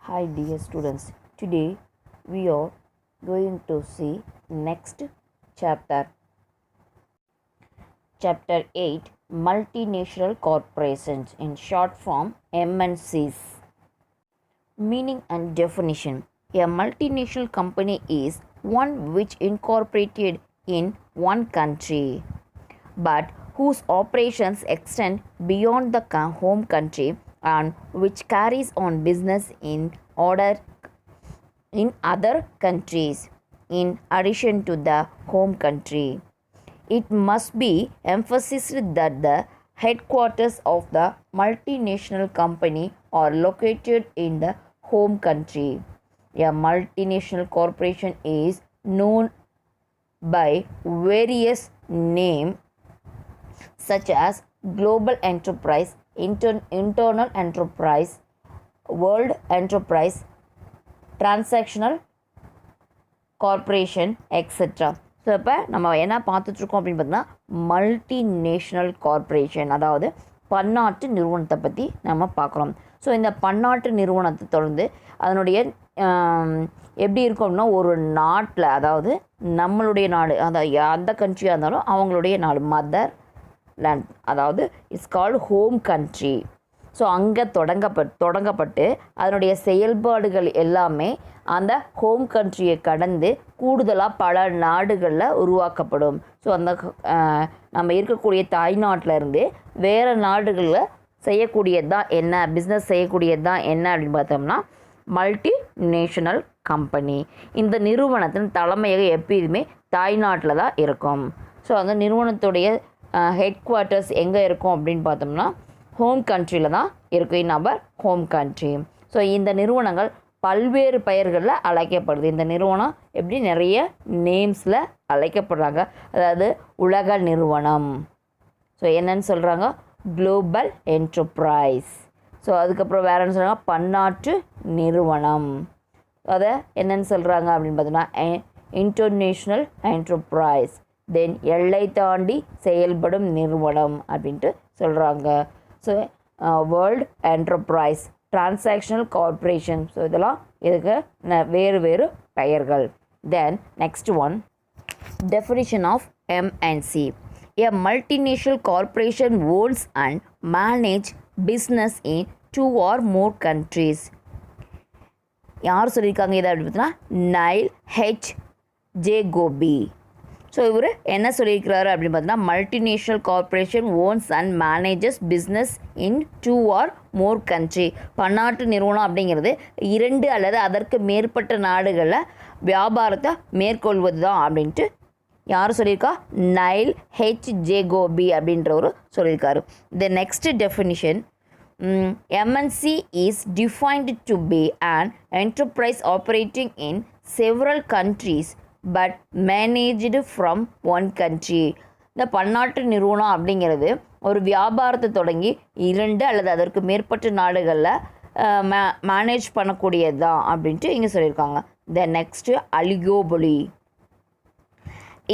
Hi dear students, today we are going to see next chapter. Chapter 8 Multinational Corporations, in short form MNCs. Meaning and definition. A multinational company is one which incorporated in one country but whose operations extend beyond the home country and which carries on business in other countries in addition to the home country. It must be emphasized that the headquarters of the multinational company are located in the home country. A multinational corporation is known by various names such as global enterprise, internal enterprise, world enterprise, transactional corporation, etc. So இப்போ நம்ம என்ன பார்த்துட்ருக்கோம் அப்படின்னு பார்த்தீங்கன்னா multinational corporation, அதாவது பன்னாட்டு நிறுவனத்தை பற்றி நம்ம பார்க்குறோம். ஸோ இந்த பன்னாட்டு நிறுவனத்தை தொடர்ந்து அதனுடைய எப்படி இருக்கும் அப்படின்னா, ஒரு நாட்டில், அதாவது நம்மளுடைய நாடு, அந்த கண்ட்ரியாக இருந்தாலும் அவங்களுடைய நாடு மதர் லேண்ட், அதாவது it's called home country. So அங்கே தொடங்கப்பட்டு அதனுடைய செயல்பாடுகள் எல்லாமே அந்த ஹோம் கண்ட்ரியை கடந்து கூடுதலாக பல நாடுகளில் உருவாக்கப்படும். ஸோ அந்த நம்ம இருக்கக்கூடிய தாய்நாட்டில் இருந்து வேறு நாடுகளில் செய்யக்கூடியது தான் என்ன, பிஸ்னஸ் செய்யக்கூடியது தான் என்ன அப்படின்னு பார்த்தோம்னா மல்டி நேஷனல் கம்பெனி. இந்த நிறுவனத்தின் தலைமையக எப்பயுமே தாய்நாட்டில் தான் இருக்கும். ஸோ அந்த நிறுவனத்துடைய ஹெட் குவார்ட்டர்ஸ் எங்கே இருக்கும் அப்படின்னு பார்த்தோம்னா ஹோம் கண்ட்ரியில் தான் இருக்கும், இன் அவர் ஹோம் கண்ட்ரி. ஸோ இந்த நிறுவனங்கள் பல்வேறு பெயர்களில் அழைக்கப்படுது. இந்த நிறுவனம் எப்படி நிறைய நேம்ஸில் அழைக்கப்படுறாங்க. அதாவது உலக நிறுவனம், ஸோ என்னன்னு சொல்கிறாங்க, குளோபல் என்டர்பிரைஸ். ஸோ அதுக்கப்புறம் வேறு என்ன சொல்கிறாங்க, பன்னாட்டு நிறுவனம். அதை என்னன்னு சொல்கிறாங்க அப்படின்னு பார்த்தோம்னா இன்டர்நேஷ்னல் என்டர்பிரைஸ். தென் எல்லை தாண்டி செயல்படும் நிறுவனம் அப்படின்ட்டு சொல்கிறாங்க. So world enterprise, transactional corporation. So இதெல்லாம் இதுக்கு வேறு வேறு பெயர்கள். Then next one, definition of MNC. A multinational corporation owns and manage business in 2 or more countries. யார் சொல்லியிருக்காங்க இதை அப்படின்னு பார்த்தீங்கன்னா Neil H Jacoby. So இவர் என்ன சொல்லியிருக்கிறாரு அப்படின்னு பார்த்தீங்கன்னா multinational corporation owns and manages business in 2 or more country. பன்னாட்டு நிறுவனம் அப்படிங்கிறது 2 அல்லது அதற்கு மேற்பட்ட நாடுகளில் வியாபாரத்தை மேற்கொள்வது தான் அப்படின்ட்டு யார் சொல்லியிருக்கா, நைல் ஹெச் ஜே கோபி அப்படின்றவர் சொல்லியிருக்காரு. The next definition, MNC is defined to be an enterprise operating in several countries but managed from one country. இந்த பன்னாட்டு நிறுவனம் அப்படிங்கிறது ஒரு வியாபாரத்தை தொடங்கி 2 அல்லது அதற்கு மேற்பட்ட நாடுகளில் மேனேஜ் பண்ணக்கூடியது தான் அப்படின்ட்டு இங்கே சொல்லியிருக்காங்க. The next oligopoly.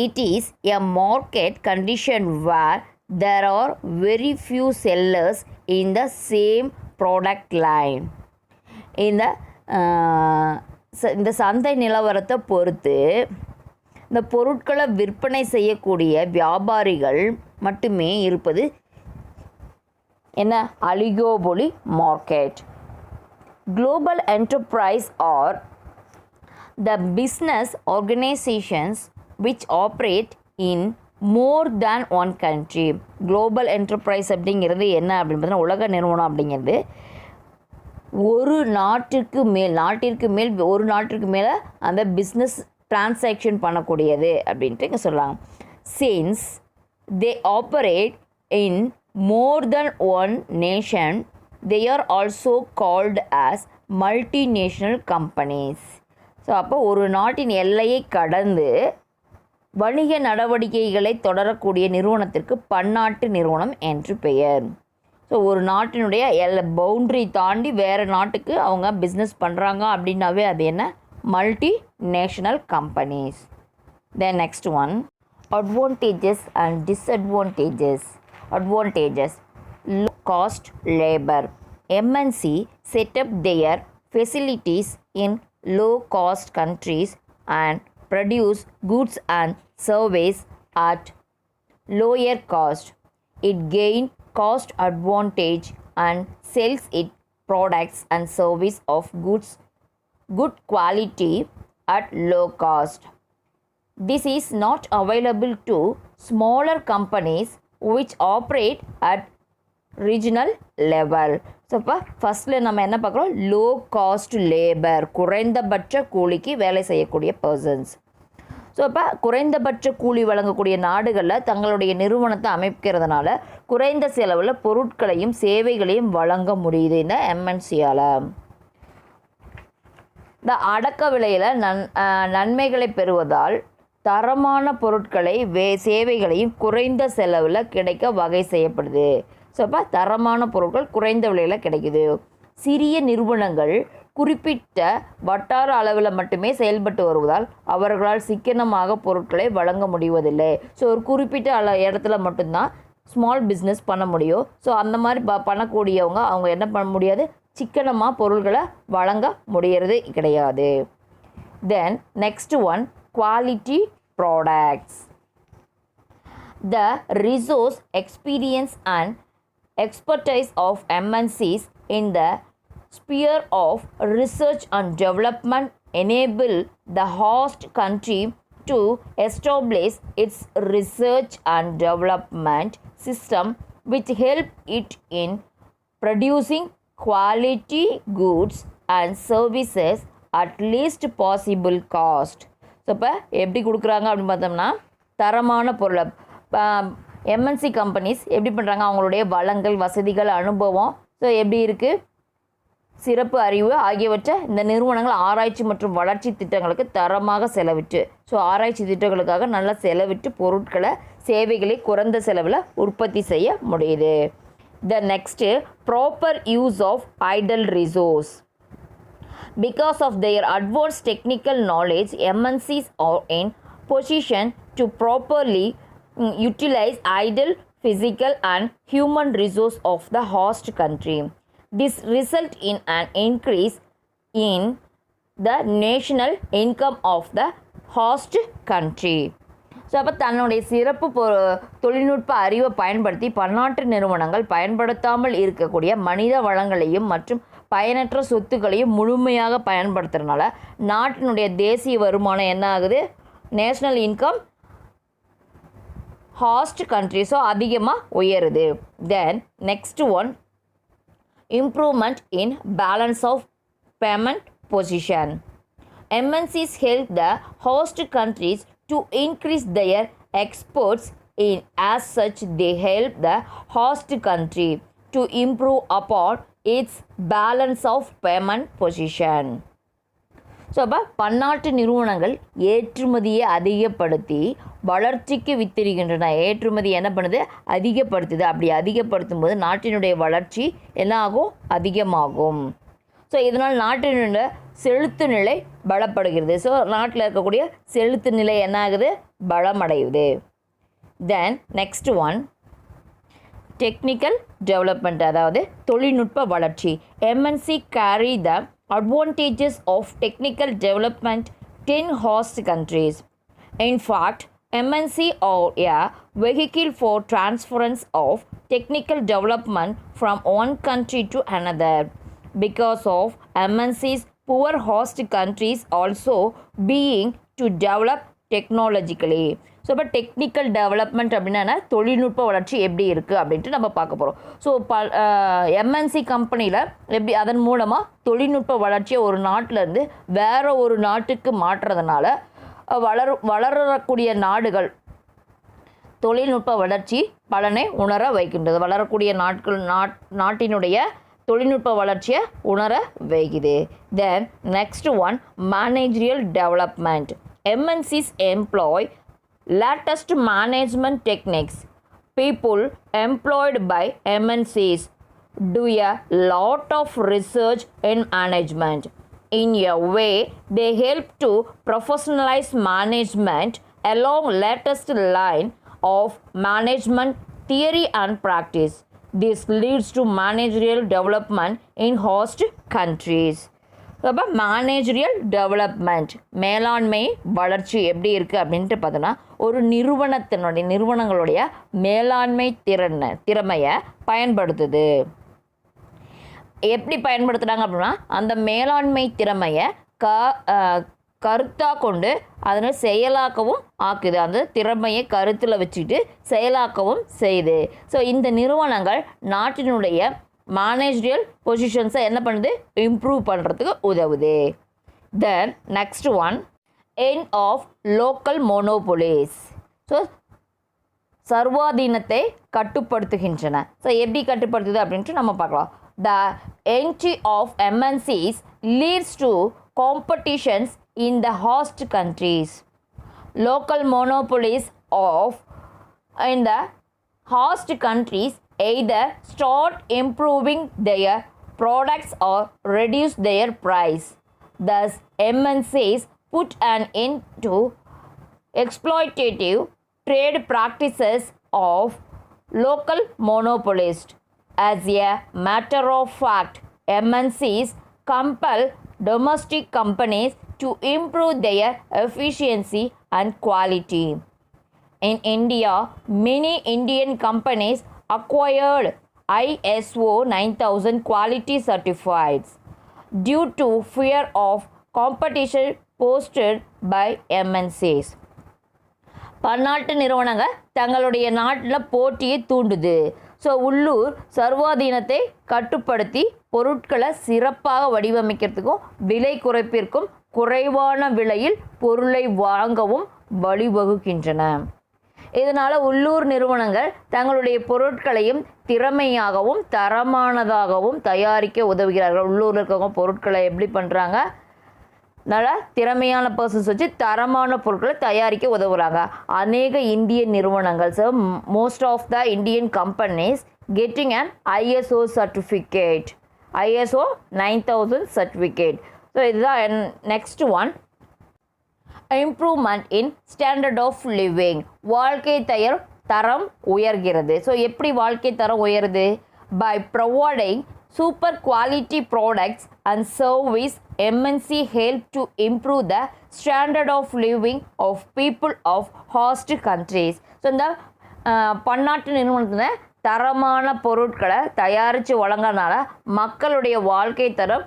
It is a market condition where there are very few sellers in the same product line. இந்த சந்தை நிலவரத்தை பொறுத்து இந்த பொருட்களை விற்பனை செய்யக்கூடிய வியாபாரிகள் மட்டுமே இருப்பது என்ன, oligopoly market. Global enterprise are the business organisations which operate in more than one country. global enterprise அப்படிங்கிறது என்ன அப்படின்னு பார்த்தீங்கன்னா உலக நிறுவனம் அப்படிங்கிறது ஒரு நாட்டிற்கு மேலே அந்த பிஸ்னஸ் டிரான்சாக்ஷன் பண்ணக்கூடியது அப்படின்ட்டு இங்கே சொல்கிறாங்க. Since they operate in more then one nation they are also called as multinational companies. So அப்போ ஒரு நாட்டின் எல்லையை கடந்து வணிக நடவடிக்கைகளை தொடரக்கூடிய நிறுவனத்திற்கு பன்னாட்டு நிறுவனம் என்று பெயர். ஸோ ஒரு நாட்டினுடைய பவுண்ட்ரி தாண்டி வேறு நாட்டுக்கு அவங்க பிஸ்னஸ் பண்ணுறாங்க அப்படின்னாவே அது என்ன, multi national companies. Then next one, advantages and disadvantages. Advantages, low cost labour. MNC set up their facilities in low-cost countries and produce goods and services at lower cost. It gains cost advantage and sells its products and service of good quality at low cost. This is not available to smaller companies which operate at regional level. So இப்போ ஃபஸ்ட்டில் நம்ம என்ன பார்க்குறோம், low cost labour, குறைந்தபட்ச கூலிக்கு வேலை செய்யக்கூடிய persons. So இப்போ குறைந்தபட்ச கூலி வழங்கக்கூடிய நாடுகளில் தங்களுடைய நிறுவனத்தை அமைக்கிறதுனால குறைந்த செலவில் பொருட்களையும் சேவைகளையும் வழங்க முடியுது இந்த எம்என்சியால். இந்த அடக்க விலையில் நன்மைகளை பெறுவதால் தரமான பொருட்களை சேவைகளையும் குறைந்த செலவில் கிடைக்க வகை செய்யப்படுது. ஸோ இப்போ தரமான பொருட்கள் குறைந்த விலையில் கிடைக்குது. சிறிய நிறுவனங்கள் குறிப்பிட்ட வட்டார அளவில் மட்டுமே செயல்பட்டு வருவதால் அவர்களால் சிக்கனமாக பொருட்களை வழங்க முடிவதில்லை. ஸோ ஒரு குறிப்பிட்ட இடத்துல மட்டும்தான் ஸ்மால் பிஸ்னஸ் பண்ண முடியும். ஸோ அந்த மாதிரி பண்ணக்கூடியவங்க அவங்க என்ன பண்ண முடியாது, சிக்கனமாக பொருட்களை வழங்க முடியறது கிடையாது. தென் next one, quality products. The resource, experience and expertise of MNCs in the sphere of research and development enable the host country to establish its research and development system which help it in producing quality goods and services at least possible cost. So இப்போ எப்படி கொடுக்குறாங்க அப்படின்னு பார்த்தோம்னா, தரமான பொருளை MNC companies எப்படி பண்ணுறாங்க, அவங்களுடைய வளங்கள், வசதிகள், அனுபவம், ஸோ எப்படி இருக்குது, சிறப்பு அறிவு ஆகியவற்றை இந்த நிறுவனங்கள் ஆராய்ச்சி மற்றும் வளர்ச்சி திட்டங்களுக்கு தரமாக செலவிட்டு, ஸோ ஆராய்ச்சி திட்டங்களுக்காக நல்லா செலவிட்டு பொருட்களை சேவைகளை குறைந்த செலவில் உற்பத்தி செய்ய முடியுது. The next, proper use of idle resource. Because of their advanced technical knowledge, MNCs are in position to properly utilize idle physical and human resource of the host country. This result in an increase in the national income of the host country. So அப்போ தன்னுடைய சிறப்பு தொழில்நுட்ப அறிவை பயன்படுத்தி பன்னாட்டு நிறுவனங்கள் பயன்படுத்தாமல் இருக்கக்கூடிய மனித வளங்களையும் மற்றும் பயனற்ற சொத்துக்களையும் முழுமையாக பயன்படுத்துறதுனால நாட்டினுடைய தேசிய வருமானம் என்ன ஆகுது, நேஷ்னல் இன்கம் ஹாஸ்ட் கண்ட்ரிஸோ அதிகமாக உயருது. Then next one, improvement in balance of payment position. MNCs help the host countries to increase their exports in as such they help the host country to improve upon its balance of payment position. So அப்போ பன்னாட்டு நிறுவனங்கள் ஏற்றுமதியை அதிகப்படுத்தி வளர்ச்சிக்கு வித்திருக்கின்றன. ஏற்றுமதி என்ன பண்ணுது, அதிகப்படுத்துது. அப்படி அதிகப்படுத்தும் போது நாட்டினுடைய வளர்ச்சி என்ன ஆகும், அதிகமாகும். ஸோ இதனால் நாட்டினுடைய செலுத்து நிலை பலப்படுகிறது. ஸோ நாட்டில் இருக்கக்கூடிய செலுத்து நிலை என்ன ஆகுது, பலமடையுது. Then next one, technical development, அதாவது தொழில்நுட்ப வளர்ச்சி. MNC carry the advantages of technical development in host countries. In fact, MNC are a vehicle for transference of technical development from one country to another. Because of MNC's poor host countries also being to develop technologically. So இப்போ technical development அப்படின்னா தொழில்நுட்ப வளர்ச்சி எப்படி இருக்குது அப்படின்ட்டு நம்ம பார்க்க போகிறோம். ஸோ எம்என்சி கம்பெனியில் எப்படி அதன் மூலமாக தொழில்நுட்ப வளர்ச்சியை ஒரு நாட்டிலேருந்து வேறு ஒரு நாட்டுக்கு மாற்றுறதுனால வளரக்கூடிய நாடுகள் தொழில்நுட்ப வளர்ச்சி பலனை உணர வைக்கின்றது. வளரக்கூடிய நாட்டினுடைய தொழில்நுட்ப வளர்ச்சியை உணர வைக்குது. தென் next one, managerial development. MNCs employ latest management techniques. People employed by MNCs do a lot of research in management. In a way, they help to professionalize management along latest line of management theory and practice. This leads to managerial development in host countries. அப்போ managerial development, மேலாண்மை வளர்ச்சி எப்படி இருக்குது அப்படின்ட்டு பார்த்தோன்னா ஒரு நிறுவனங்களுடைய மேலாண்மை திறமையை பயன்படுத்துது. எப்படி பயன்படுத்துகிறாங்க அப்படின்னா அந்த மேலாண்மை திறமையை கருத்தாக கொண்டு அதனால் செயலாக்கவும் ஆக்குது. அந்த திறமையை கருத்தில் வச்சுட்டு செயலாக்கவும் செய்யுது. ஸோ இந்த நிறுவனங்கள் நாட்டினுடைய மேனேஜரியல் பொசிஷன்ஸை என்ன பண்ணுது, இம்ப்ரூவ் பண்ணுறதுக்கு உதவுது. Then next one, end of local monopolies. So சர்வாதீனத்தை கட்டுப்படுத்துகின்றன. ஸோ எப்படி கட்டுப்படுத்துது அப்படின்ட்டு நம்ம பார்க்கலாம். The entry of MNCs leads to competitions in the host countries. Local monopolies in the host countries either start improving their products or reduce their price. Thus, MNCs put an end to exploitative trade practices of local monopolists. As a matter of fact, MNCs compel domestic companies to improve their efficiency and quality. In India, many Indian companies acquired ISO 9000 quality certificates due to fear of competition posed by MNCs. பன்னாட்டு நிறுவனங்கள் தங்களுடைய நாட்டில் போட்டியை தூண்டுது. So உள்ளூர் சர்வாதீனத்தை கட்டுப்படுத்தி பொருட்களை சிறப்பாக வடிவமைக்கிறதுக்கும் விலை குறைப்பிற்கும் குறைவான விலையில் பொருளை வாங்கவும் வழிவகுக்கின்றன. இதனால் உள்ளூர் நிறுவனங்கள் தங்களுடைய பொருட்களையும் திறமையாகவும் தரமானதாகவும் தயாரிக்க உதவுகிறார்கள். உள்ளூரில் இருக்கவங்க பொருட்களை எப்படி பண்ணுறாங்க, நல்லா திறமையான பர்சன்ஸ் வச்சு தரமான பொருட்களை தயாரிக்க உதவுறாங்க. அநேக இந்திய நிறுவனங்கள், so most of the Indian companies getting an ISO certificate, ISO 9000 certificate. So இதுதான் next one, improvement in standard of living. வாழ்க்கை தரம் உயர்கிறது. ஸோ எப்படி வாழ்க்கை தரம் உயருது? By providing super quality products and service, MNC help to improve the standard of living of people of host countries. So இந்த பன்னாட்டு நிறுவனத்தில் தரமான பொருட்களை தயாரித்து வழங்குறதுனால மக்களுடைய வாழ்க்கை தரம்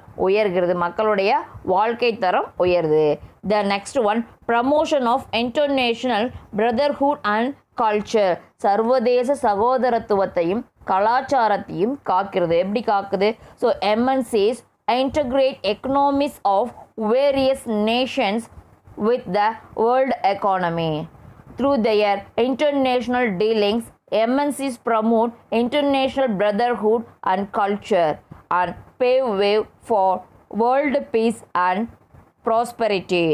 உயர்கிறது. The next one, promotion of international brotherhood and culture. சர்வதேச சகோதரத்துவத்தையும் கலாச்சாரத்தையும் காக்கிறது. எப்படி காக்குது? So MNCs integrate economies of various nations with the world economy. Through their international dealings, MNCs promote international brotherhood and culture and pave way for world peace and prosperity.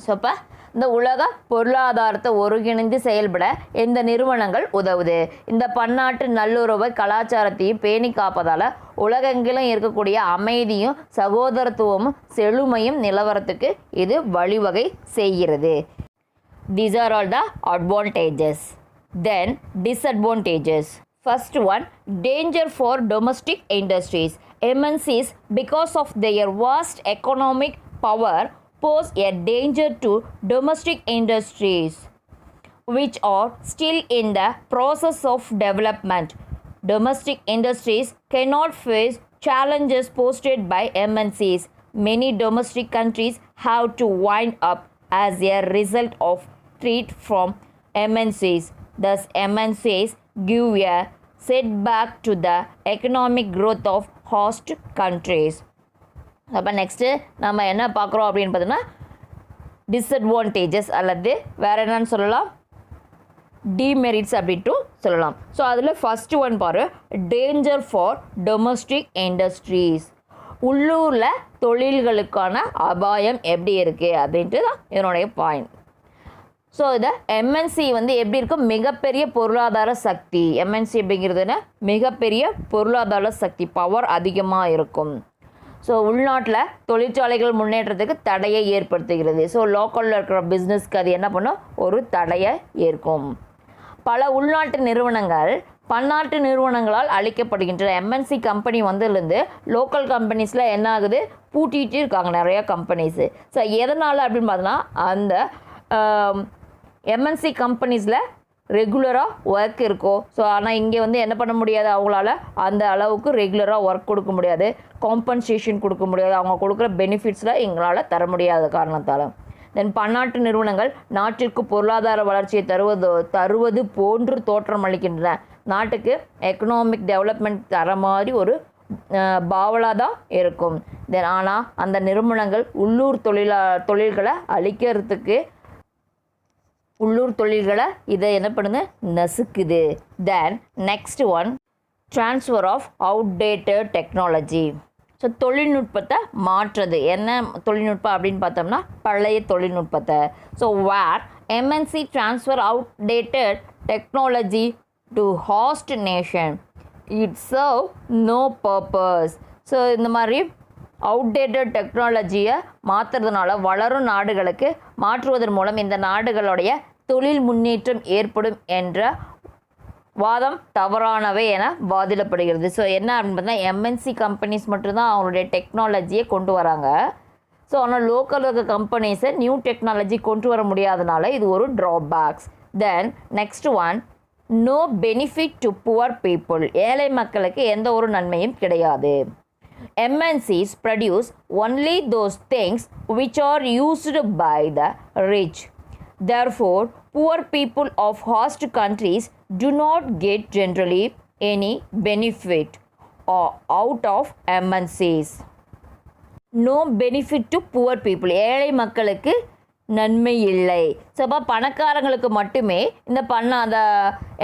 So இப்போ இந்த உலக பொருளாதாரத்தை ஒருங்கிணைந்து செயல்பட இந்த நிறுவனங்கள் உதவுது. இந்த பன்னாட்டு நல்லுறவை கலாச்சாரத்தையும் பேணி காப்பதால் உலகெங்கிலும் இருக்கக்கூடிய அமைதியும் சகோதரத்துவமும் செழுமையும் நிலவரத்துக்கு இது வழிவகை செய்கிறது. These are all the advantages. Then disadvantages. First one, danger for domestic industries. MNCs, because of their vast economic power, pose a danger to domestic industries which are still in the process of development. Domestic industries cannot face challenges posed by MNCs. Many domestic countries have to wind up as a result of threat from MNCs. Thus, MNCs give a setback to the economic growth of host countries. அப்போ next நம்ம என்ன பார்க்குறோம் அப்படின்னு பார்த்தோன்னா disadvantages அல்லது வேறு என்னன்னு சொல்லலாம், டிமெரிட்ஸ் அப்படின்ட்டு சொல்லலாம். ஸோ அதில் ஃபஸ்ட்டு ஒன் பாரு, டேஞ்சர் ஃபார் டொமஸ்டிக் இண்டஸ்ட்ரீஸ். உள்ளூரில் தொழில்களுக்கான அபாயம் எப்படி இருக்குது அப்படின்ட்டு தான் இதனுடைய பாயிண்ட். ஸோ இதை MNC எப்படி இருக்கும், மிகப்பெரிய பொருளாதார சக்தி. MNC அப்படிங்கிறதுனா மிகப்பெரிய பொருளாதார சக்தி, பவர் அதிகமாக இருக்கும். ஸோ உள்நாட்டில் தொழிற்சாலைகள் முன்னேற்றத்துக்கு தடையை ஏற்படுத்துகிறது. ஸோ லோக்கலில் இருக்கிற பிஸ்னஸ்க்கு அது என்ன பண்ணும், ஒரு தடையை ஏற்கும். பல உள்நாட்டு நிறுவனங்கள் பன்னாட்டு நிறுவனங்களால் அளிக்கப்படுகின்றன. எம்என்சி கம்பெனி வந்ததுலேருந்து லோக்கல் கம்பெனிஸில் என்ன ஆகுது, பூட்டிகிட்டு இருக்காங்க நிறையா கம்பெனிஸு. ஸோ எதனால் அப்படின்னு பார்த்தோன்னா அந்த எம்என்சி கம்பெனிஸில் ரெகுலராக ஒர்க் இருக்கும். ஸோ ஆனால் இங்கே வந்து என்ன பண்ண முடியாது, அவங்களால அந்த அளவுக்கு ரெகுலராக ஒர்க் கொடுக்க முடியாது, காம்பன்சேஷன் கொடுக்க முடியாது, அவங்க கொடுக்குற பெனிஃபிட்ஸில் எங்களால் தர முடியாத காரணத்தால். தென் பன்னாட்டு நிறுவனங்கள் நாட்டிற்கு பொருளாதார வளர்ச்சியை தருவது போன்று தோற்றம் அளிக்கின்றன. நாட்டுக்கு எக்கனாமிக் டெவலப்மெண்ட் தர மாதிரி ஒரு பாவலாக தான் இருக்கும். தென் ஆனால் அந்த நிறுவனங்கள் உள்ளூர் தொழில்களை அளிக்கிறதுக்கு இதை என்ன பண்ணுது, நசுக்குது. Then next one, transfer of outdated technology. So தொழில்நுட்பத்தை மாற்றுறது. என்ன தொழில்நுட்பம் அப்படின்னு பார்த்தோம்னா பழைய தொழில்நுட்பத்தை. So where MNC transfer outdated technology to host nation, it serve no purpose. So இந்த மாதிரி அவுடேட்டட் டெக்னாலஜியை மாற்றுறதுனால வளரும் நாடுகளுக்கு மாற்றுவதன் மூலம் இந்த நாடுகளுடைய தொழில் முன்னேற்றம் ஏற்படும் என்ற வாதம் தவறானவை என வாதிடப்படுகிறது. ஸோ என்ன அப்படின்னு பார்த்தா எம்என்சி கம்பெனிஸ் மட்டும்தான் அவங்களுடைய டெக்னாலஜியை கொண்டு வராங்க. ஸோ ஆனால் லோக்கல் இருக்க கம்பெனிஸை நியூ டெக்னாலஜி கொண்டு வர முடியாதனால இது ஒரு drawbacks. Then next one, no benefit to poor people. ஏழை மக்களுக்கு எந்த ஒரு நன்மையும் கிடையாது. MNCs produce only those things which are used by the rich. Therefore, poor people of host countries do not get generally any benefit out of MNCs. No benefit to poor people. ஏழை மக்களுக்கு நன்மை இல்லை. So அப்போ பணக்காரங்களுக்கு மட்டுமே அந்த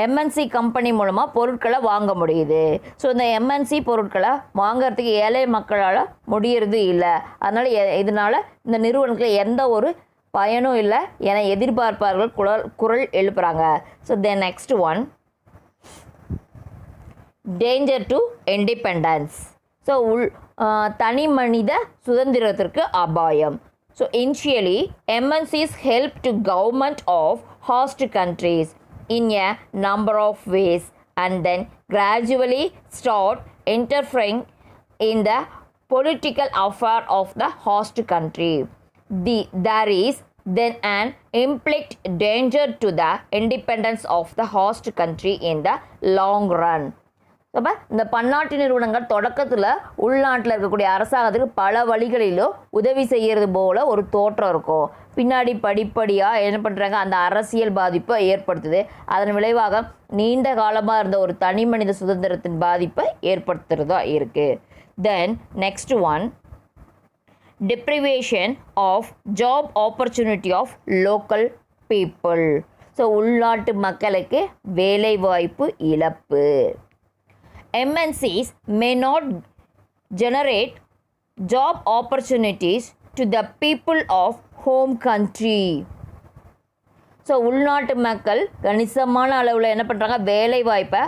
MNC company மூலமாக பொருட்களை வாங்க முடியுது. ஸோ இந்த எம்என்சி பொருட்களை வாங்கிறதுக்கு ஏழை மக்களால் முடியறது இல்லை. அதனால் இதனால் இந்த நிறுவனத்தில் எந்த ஒரு பயனும் இல்லை என எதிர்பார்ப்பார்கள் குரல் எழுப்புகிறாங்க. So then next one, danger to independence. So தனி மனித சுதந்திரத்திற்கு அபாயம். So initially, MNCs help to government of host countries in a number of ways and then gradually start interfering in the political affair of the host country. There is then an implied danger to the independence of the host country in the long run. அப்போ இந்த பன்னாட்டு நிறுவனங்கள் தொடக்கத்தில் உள்நாட்டில் இருக்கக்கூடிய அரசாங்கத்துக்கு பல வழிகளிலும் உதவி செய்கிறது போல் ஒரு தோற்றம் இருக்கும். பின்னாடி படிப்படியாக என்ன பண்ணுறாங்க, அந்த அரசியல் பாதிப்பை ஏற்படுத்துது. அதன் விளைவாக நீண்ட காலமாக இருந்த ஒரு தனி மனித சுதந்திரத்தின் பாதிப்பை ஏற்படுத்துகிறதா இருக்குது. தென் next one, deprivation of job opportunity of local people. So உள்நாட்டு மக்களுக்கு வேலைவாய்ப்பு இழப்பு. MNCs may not generate job opportunities to the people of home country. So உள்நாட்டு மக்கள் கணிசமான அளவில் என்ன பண்ணுறாங்க, வேலை வாய்ப்பை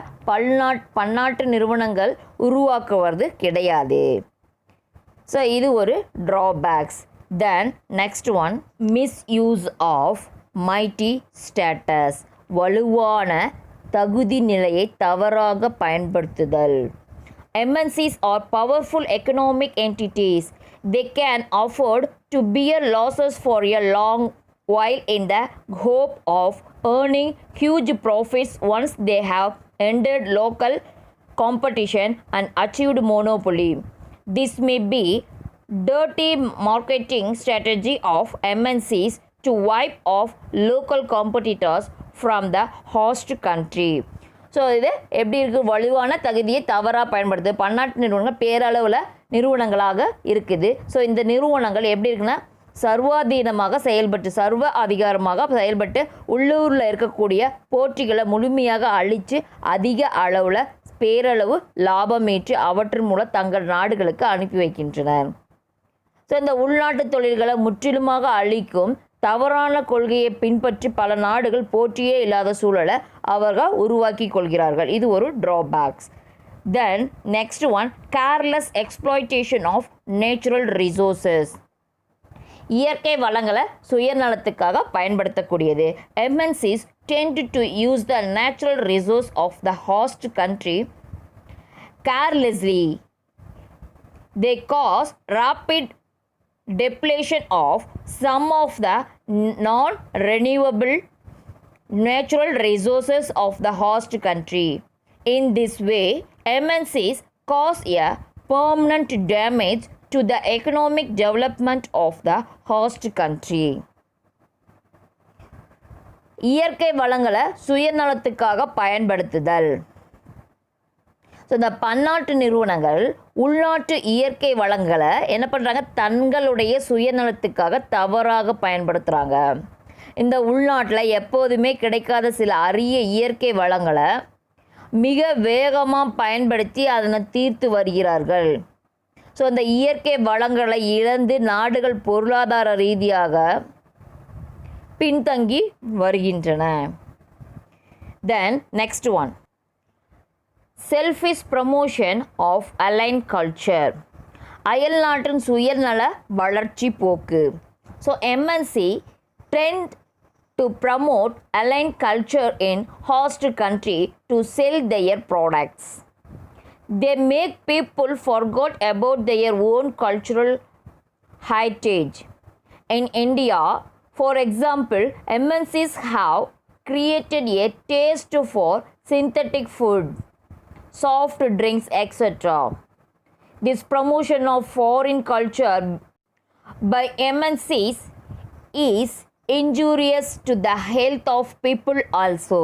பன்னாட்டு நிறுவனங்கள் உருவாக்குவது கிடையாது. ஸோ இது ஒரு drawbacks. Then next one, misuse of mighty status. வலுவான தகுதி நிலையை தவறாக பயன்படுத்துதல். MNCs are powerful economic entities. They can afford to bear losses for a long while in the hope of earning huge profits once they have ended local competition and achieved monopoly. This may be dirty marketing strategy of MNCs to wipe off local competitors from the host country. So இது எப்படி இருக்குது, வலுவான தகுதியை தவறாக பயன்படுத்து. பன்னாட்டு நிறுவனங்கள் பேரளவில் நிறுவனங்களாக இருக்குது. ஸோ இந்த நிறுவனங்கள் எப்படி இருக்குன்னா, சர்வ அதிகாரமாக செயல்பட்டு உள்ளூரில் இருக்கக்கூடிய போட்டிகளை முழுமையாக அழித்து அதிக அளவில் பேரளவு லாபமேற்று அவற்றின் மூலம் தங்கள் நாடுகளுக்கு அனுப்பி வைக்கின்றனர். ஸோ இந்த உள்நாட்டு தொழில்களை முற்றிலுமாக அழிக்கும் தவறான கொள்கையை பின்பற்றி பல நாடுகள் போட்டியே இல்லாத சூழலை அவர்கள் உருவாக்கி கொள்கிறார்கள். இது ஒரு drawbacks. Then next one, careless exploitation of natural resources. இயற்கை வளங்களை சுயநலத்துக்காக பயன்படுத்தக்கூடியது. MNCs tend to use the natural resource of the host country carelessly. They cause rapid depletion of some of the non-renewable natural resources of the host country. In this way, MNCs cause a permanent damage to the economic development of the host country. இயற்கை வளங்களை சுயநலத்துக்காக பயன்படுத்துதல். So இந்த பன்னாட்டு நிறுவனங்கள் உள்நாட்டு இயற்கை வளங்களை என்ன பண்ணுறாங்க, தங்களுடைய சுயநலத்துக்காக தவறாக பயன்படுத்துகிறாங்க. இந்த உள்நாட்டில் எப்போதுமே கிடைக்காத சில அரிய இயற்கை வளங்களை மிக வேகமாக பயன்படுத்தி அதனை தீர்த்து வருகிறார்கள். ஸோ இந்த இயற்கை வளங்களை இழந்து நாடுகள் பொருளாதார ரீதியாக பின்தங்கி வருகின்றன. Then next one, selfish promotion of alien culture. அயல்நாட்டின் சுயநல வளர்ச்சி போக்கு. So MNC trend to promote aligned culture in host country to sell their products. They make people forget about their own cultural heritage. In India, for example, MNCs have created a taste for synthetic food, soft drinks, etc. This promotion of foreign culture by MNCs is injurious to the health of people also.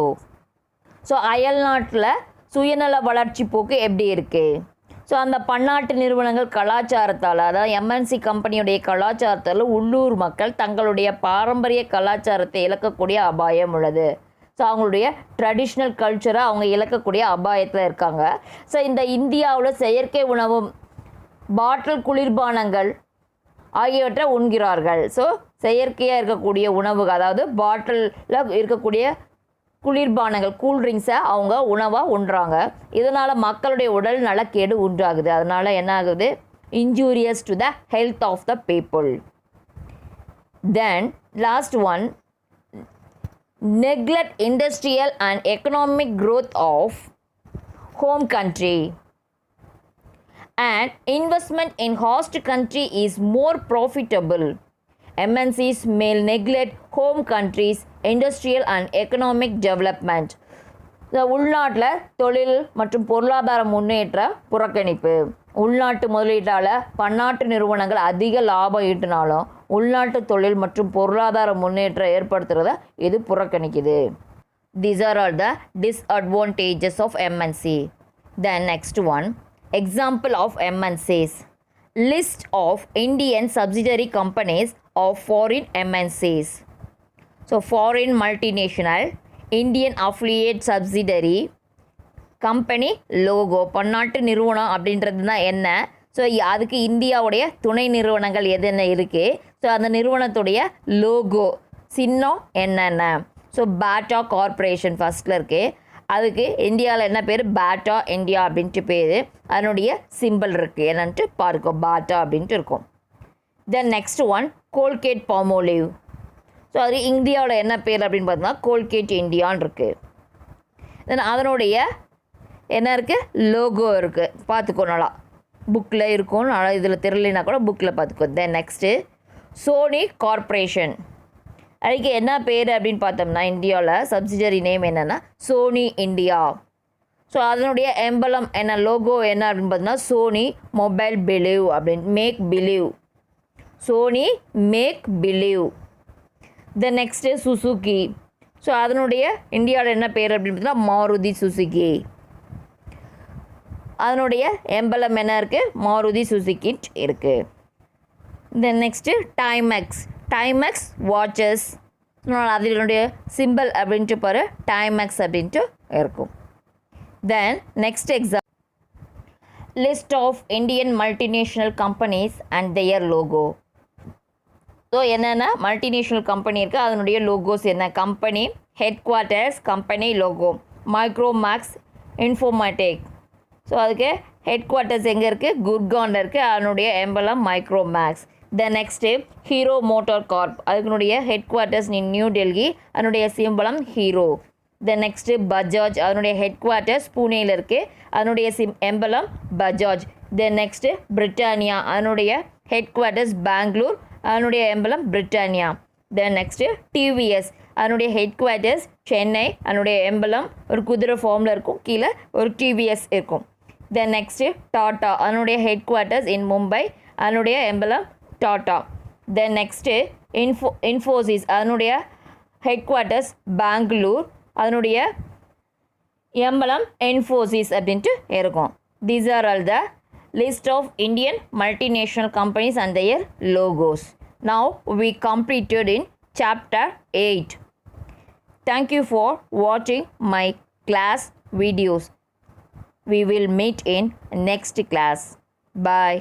So அயல்நாட்டில் சுயநல வளர்ச்சி போக்கு எப்படி இருக்குது? So அந்த பன்னாட்டு நிறுவனங்கள் கலாச்சாரத்தால், அதாவது எம்என்சி கம்பெனியுடைய கலாச்சாரத்தால் உள்ளூர் மக்கள் தங்களுடைய பாரம்பரிய கலாச்சாரத்தை இழக்கக்கூடிய அபாயம் உள்ளது. ஸோ அவங்களுடைய ட்ரெடிஷ்னல் கல்ச்சரை அவங்க இழக்கக்கூடிய அபாயத்தில் இருக்காங்க. ஸோ இந்த இந்தியாவில் செயற்கை உணவு, பாட்டில் குளிர்பானங்கள் ஆகியவற்றை உண்கிறார்கள். ஸோ செயற்கையாக இருக்கக்கூடிய உணவுகள், அதாவது பாட்டிலில் இருக்கக்கூடிய குளிர்பானங்கள், கூல்ட்ரிங்க்ஸை அவங்க உணவாக உண்றாங்க. இதனால் மக்களுடைய உடல் நலக்கேடு உண்டாகுது. அதனால் என்ன ஆகுது? Injurious to the health of the people. Then last one, neglect industrial and economic growth of home country. And investment in host country is more profitable. MNCs may neglect home countries' industrial and economic development. இந்த உள்நாட்டில் தொழில் மற்றும் பொருளாதார முன்னேற்ற புறக்கணிப்பு. உள்நாட்டு முதலீட்டால் பன்னாட்டு நிறுவனங்கள் அதிக லாபம் ஈட்டினாலும் உள்நாட்டு தொழில் மற்றும் பொருளாதார முன்னேற்றம் ஏற்படுத்துகிறத இது புறக்கணிக்குது. These are all the disadvantages of MNC. Then next one, example of MNCs. List of Indian subsidiary companies of foreign MNCs. So foreign multinational, Indian affiliate subsidiary, company logo. பன்னாட்டு நிறுவனம் அப்படின்றது தான் என்ன? ஸோ அதுக்கு இந்தியாவுடைய துணை நிறுவனங்கள் எதுன்னு இருக்குது. ஸோ அந்த நிறுவனத்துடைய லோகோ, சின்னம் என்னென்ன? ஸோ பேட்டா கார்பரேஷன் ஃபஸ்ட்டில் இருக்குது. அதுக்கு இந்தியாவில் என்ன பேர்? பேட்டா இந்தியா அப்படின்ட்டு பேர். அதனுடைய சிம்பிள் இருக்குது, என்னன்ட்டு பாருக்கோ, பேட்டா அப்படின்ட்டு இருக்கும். Then next one, Colgate Palmolive. So அது இந்தியாவில் என்ன பேர் அப்படின்னு பார்த்தோம்னா கோல்கேட் இந்தியான்னு இருக்குது. தென் அதனுடைய என்ன இருக்குது? லோகோ இருக்குது, பார்த்துக்கோ, நல்லா புக்கில் இருக்கும், நல்லா இதில் தெரியலனா கூட புக்கில் பார்த்துக்கோ. Then next Sony corporation. அதுக்கு என்ன பேர் அப்படின்னு பார்த்தோம்னா இந்தியாவில் சப்சிடரி நேம் என்னென்னா சோனி இந்தியா. ஸோ அதனுடைய எம்பலம் என்ன, லோகோ என்ன அப்படின்னு பார்த்தோம்னா சோனி மொபைல் பிலீவ் அப்படின்னு, make believe, Sony make believe. Then next Suzuki. So அதனுடைய இந்தியாவில் என்ன பேர் அப்படின்னு பார்த்தீங்கன்னா மாருதி சுசுகி. அதனுடைய எம்பலம் என்ன இருக்குது? மாருதி சுசுகிட் இருக்குது. Then next Timex. Timex watches, அதனுடைய சிம்பிள் அப்படின்ட்டு பாரு, டைமெக்ஸ் அப்படின்ட்டு இருக்கும். Then next exam, list of Indian multinational companies and their logo. So என்னென்னா மல்டிநேஷ்னல் கம்பெனி இருக்குது, அதனுடைய லோகோஸ் என்ன? Company headquarters, company logo. Micromax Informatics. So அதுக்கு ஹெட் குவார்ட்டர்ஸ் எங்கே இருக்குது? குர்கானில் இருக்குது. அதனுடைய எம்பலம் Micromax. Then next Hero MotoCorp, அதுக்குனுடைய headquarters in New Delhi, அதனுடைய சிம்பளம் ஹீரோ. தென் நெக்ஸ்ட்டு பஜாஜ், அதனுடைய ஹெட் குவார்ட்டர்ஸ் பூனேயில் இருக்குது, அதனுடைய emblem Bajaj. Then next Britannia, அதனுடைய ஹெட் குவார்ட்டர்ஸ் பெங்களூர், அதனுடைய emblem Britannia. Then next TVS, அதனுடைய ஹெட் குவார்ட்டர்ஸ் சென்னை, அதனுடைய எம்பலம் ஒரு குதிரை ஃபார்மில் இருக்கும், கீழே ஒரு டிவிஎஸ் இருக்கும். தென் நெக்ஸ்ட்டு டாட்டா, அதனுடைய ஹெட் குவார்ட்டர்ஸ் இன் மும்பை, அதனுடைய emblem tata. Then next Infosys, அதனுடைய ஹெட் குவார்ட்டர்ஸ் பெங்களூர், அதனுடைய எம்பலம் இன்ஃபோசிஸ் அப்படின்ட்டு இருக்கும். These are all the list of Indian multinational companies and their logos. Now we completed in chapter 8. Thank you for watching my class videos. We will meet in next class. Bye.